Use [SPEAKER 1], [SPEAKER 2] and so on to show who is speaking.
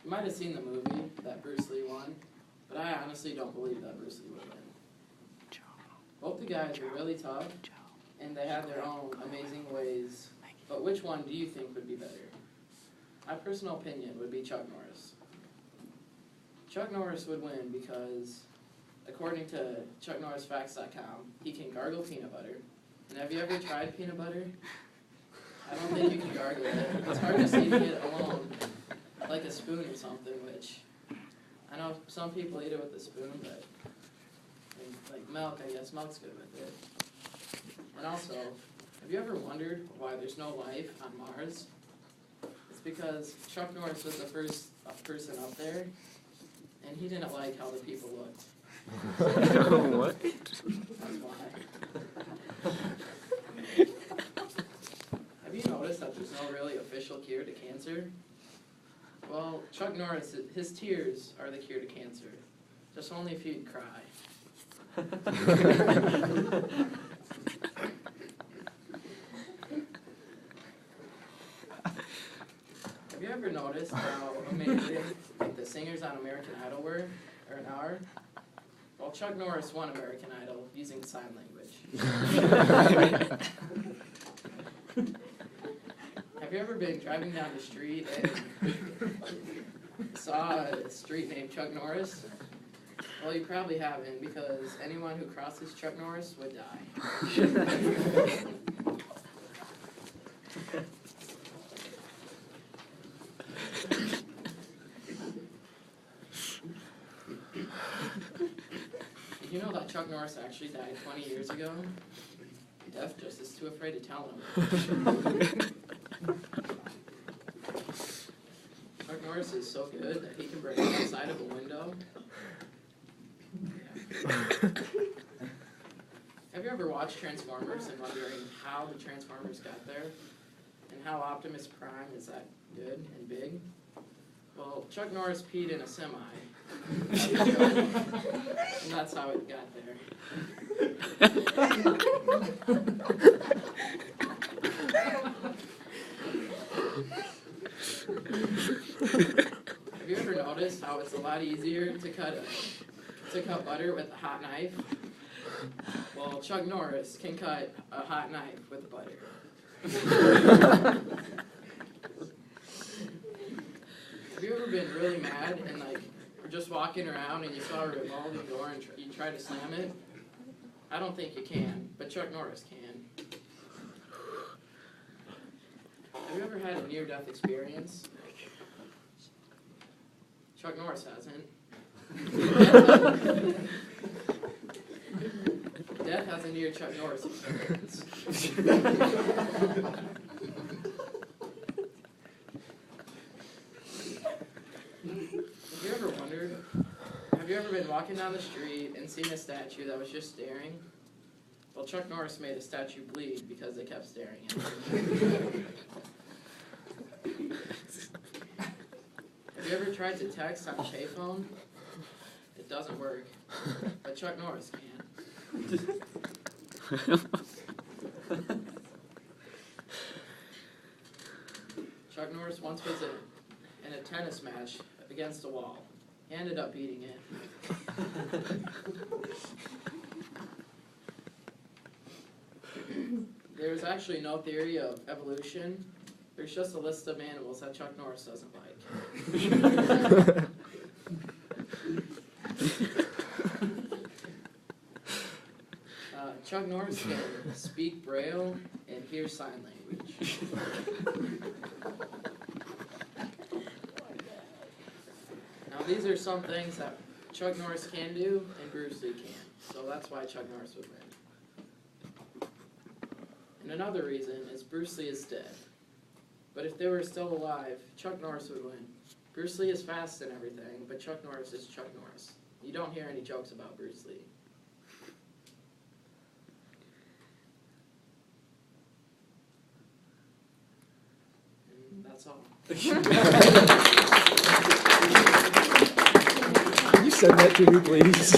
[SPEAKER 1] You might have seen the movie that Bruce Lee won, but I honestly don't believe that Bruce Lee would win. Both the guys are really tough, and they have their own amazing ways, but which one do you think would be better? My personal opinion would be Chuck Norris. Chuck Norris would win because, according to ChuckNorrisFacts.com, he can gargle peanut butter. And have you ever tried peanut butter? I don't think you can gargle it. It's hard just eating it alone, like a spoon or something, which I know some people eat it with a spoon, but like milk, I guess milk's good with it. And also, have you ever wondered why there's no life on Mars? It's because Chuck Norris was the first person up there, and he didn't like how the people looked.
[SPEAKER 2] What?
[SPEAKER 1] That's why. Have you noticed that there's no really official cure to cancer? Well, Chuck Norris, his tears are the cure to cancer. Just only if you'd cry. Have you ever noticed how amazing the singers on American Idol were, or are? Well, Chuck Norris won American Idol using sign language. Have you ever been driving down the street and saw a street named Chuck Norris? Well, you probably haven't, because anyone who crosses Chuck Norris would die. Did you know that Chuck Norris actually died 20 years ago? Death just is too afraid to tell him. Chuck Norris is so good that he can break outside of a window. Yeah. Have you ever watched Transformers and wondering how the Transformers got there? And how Optimus Prime is that good and big? Well, Chuck Norris peed in a semi. And that's how it got there. Have you ever noticed how it's a lot easier to cut butter with a hot knife? Well, Chuck Norris can cut a hot knife with butter. Have you ever been really mad and you're just walking around and you saw a revolving door and you try to slam it? I don't think you can, but Chuck Norris can. Have you ever had a near-death experience? Chuck Norris hasn't. Death has a near Chuck Norris experience. Have you ever been walking down the street and seen a statue that was just staring? Well, Chuck Norris made a statue bleed because they kept staring at him. Have you ever tried to text on a payphone? It doesn't work, but Chuck Norris can. Chuck Norris once was in a tennis match against a wall. He ended up beating it. There's actually no theory of evolution. There's just a list of animals that Chuck Norris doesn't like. Chuck Norris can speak Braille and hear sign language. Now these are some things that Chuck Norris can do and Bruce Lee can. So that's why Chuck Norris would win. And another reason is Bruce Lee is dead. But if they were still alive, Chuck Norris would win. Bruce Lee is fast and everything, but Chuck Norris is Chuck Norris. You don't hear any jokes about Bruce Lee. And that's all.
[SPEAKER 2] Can you send that to me, please?